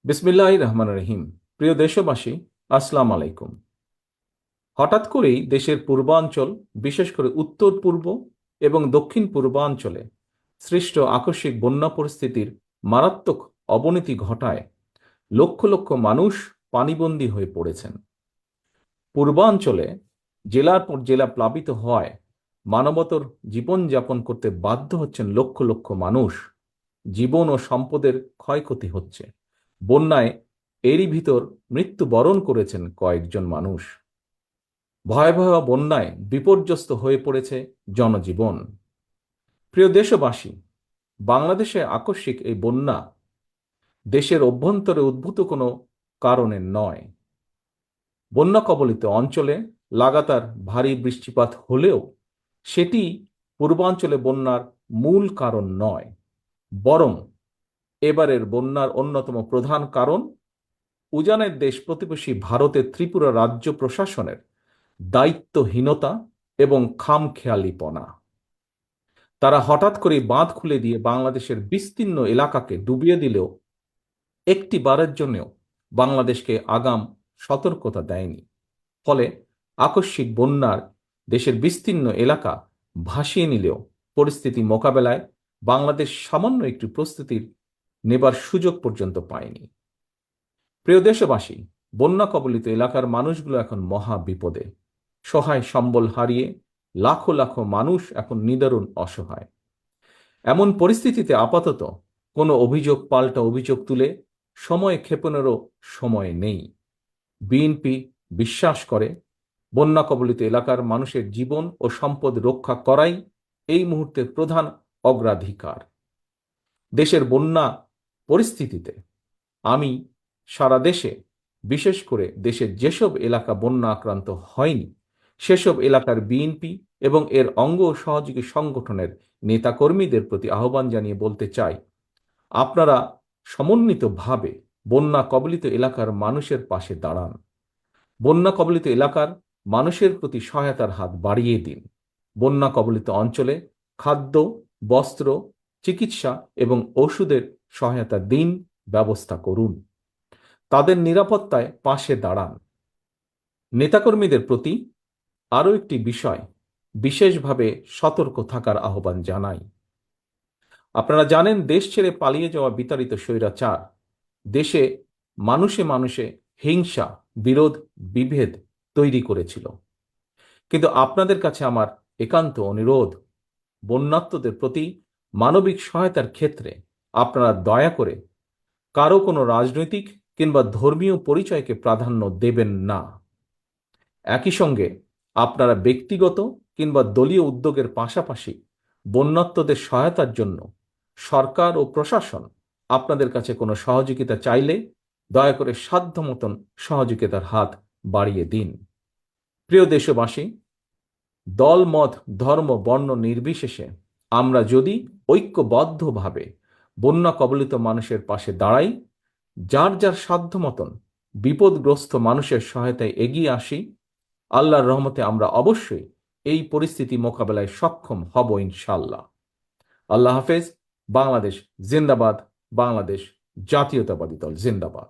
বিসমিল্লাহির রহমানির রহিম। প্রিয় দেশবাসী, আসসালামু আলাইকুম। হঠাৎ করেই দেশের পূর্বাঞ্চল, বিশেষ করে উত্তর পূর্ব এবং দক্ষিণ পূর্বাঞ্চলে সৃষ্ট আকস্মিক বন্যা পরিস্থিতির মারাত্মক অবনতি ঘটায় লক্ষ লক্ষ মানুষ পানিবন্দী হয়ে পড়েছেন। পূর্বাঞ্চলে জেলার পর জেলা প্লাবিত হওয়ায় মানবতর জীবনযাপন করতে বাধ্য হচ্ছেন লক্ষ লক্ষ মানুষ। জীবন ও সম্পদের ক্ষয়ক্ষতি হচ্ছে। বন্যায় এরই ভিতর মৃত্যুবরণ করেছেন কয়েকজন মানুষ। ভয়াবহ বন্যায় বিপর্যস্ত হয়ে পড়েছে জনজীবন। প্রিয় দেশবাসী, বাংলাদেশে আকস্মিক এই বন্যা দেশের অভ্যন্তরে উদ্ভূত কোনো কারণে নয়। বন্যা কবলিত অঞ্চলে লাগাতার ভারী বৃষ্টিপাত হলেও সেটি পূর্বাঞ্চলে বন্যার মূল কারণ নয়, বরং এবারের বন্যার অন্যতম প্রধান কারণ উজানের দেশ প্রতিবেশী ভারতের ত্রিপুরা রাজ্য প্রশাসনের দায়িত্বহীনতা এবং খামখেয়ালিপনা। তারা হঠাৎ করে বাঁধ খুলে দিয়ে বাংলাদেশের বিস্তীর্ণ এলাকাকে ডুবিয়ে দিলেও একটি বারের জন্যও বাংলাদেশকে আগাম সতর্কতা দেয়নি। ফলে আকস্মিক বন্যার দেশের বিস্তীর্ণ এলাকা ভাসিয়ে নিলেও পরিস্থিতি মোকাবেলায় বাংলাদেশ সামান্য একটি প্রস্তুতির নেবার সুযোগ পর্যন্ত পায়নি। প্রিয় দেশবাসী, বন্যা কবলিত এলাকার মানুষগুলো এখন মহা বিপদে। সহায় সম্বল হারিয়ে লাখো লাখো মানুষ এখন নিদারুণ অসহায়। এমন পরিস্থিতিতে আপাতত কোনো অভিযোগ পাল্টা অভিযোগ তুলে সময় ক্ষেপণেরও সময় নেই। বিএনপি বিশ্বাস করে বন্যা কবলিত এলাকার মানুষের জীবন ও সম্পদ রক্ষা করাই এই মুহূর্তের প্রধান অগ্রাধিকার। দেশের বন্যা পরিস্থিতিতে আমি সারা দেশে, বিশেষ করে দেশের যেসব এলাকা বন্যা আক্রান্ত হয়নি সেসব এলাকার বিএনপি এবং এর অঙ্গ ও সহযোগী সংগঠনের নেতাকর্মীদের প্রতি আহ্বান জানিয়ে বলতে চাই, আপনারা সমন্বিতভাবে বন্যা কবলিত এলাকার মানুষের পাশে দাঁড়ান। বন্যা কবলিত এলাকার মানুষের প্রতি সহায়তার হাত বাড়িয়ে দিন। বন্যা কবলিত অঞ্চলে খাদ্য, বস্ত্র, চিকিৎসা এবং ওষুধের সহায়তা দিন, ব্যবস্থা করুন। তাদের নিরাপত্তায় পাশে দাঁড়ান। নেতাকর্মীদের প্রতি আরও একটি বিষয় বিশেষভাবে সতর্ক থাকার আহ্বান জানাই। আপনারা জানেন, দেশ ছেড়ে পালিয়ে যাওয়া বিতাড়িত স্বৈরাচার দেশে মানুষে মানুষে হিংসা, বিরোধ, বিভেদ তৈরি করেছিল। কিন্তু আপনাদের কাছে আমার একান্ত অনুরোধ, বন্যার্তদের প্রতি মানবিক সহায়তার ক্ষেত্রে আপনারা দয়া করে কারো কোনো রাজনৈতিক কিংবা ধর্মীয় পরিচয়কে প্রাধান্য দেবেন না। একই সঙ্গে আপনারা ব্যক্তিগত কিংবা দলীয় উদ্যোগের পাশাপাশি বন্যার্তদের সহায়তার জন্য সরকার ও প্রশাসন আপনাদের কাছে কোনো সহযোগিতা চাইলে দয়া করে সাধ্য মতন সহযোগিতার হাত বাড়িয়ে দিন। প্রিয় দেশবাসী, দল, মত, ধর্ম, বর্ণ নির্বিশেষে আমরা যদি ঐক্যবদ্ধভাবে বন্যা কবলিত মানুষের পাশে দাঁড়াই, যার যার সাধ্য মতন বিপদগ্রস্ত মানুষের সহায়তায় এগিয়ে আসি, আল্লাহর রহমতে আমরা অবশ্যই এই পরিস্থিতি মোকাবেলায় সক্ষম হব ইনশাল্লাহ। আল্লাহ হাফেজ। বাংলাদেশ জিন্দাবাদ। বাংলাদেশ জাতীয়তাবাদী দল জিন্দাবাদ।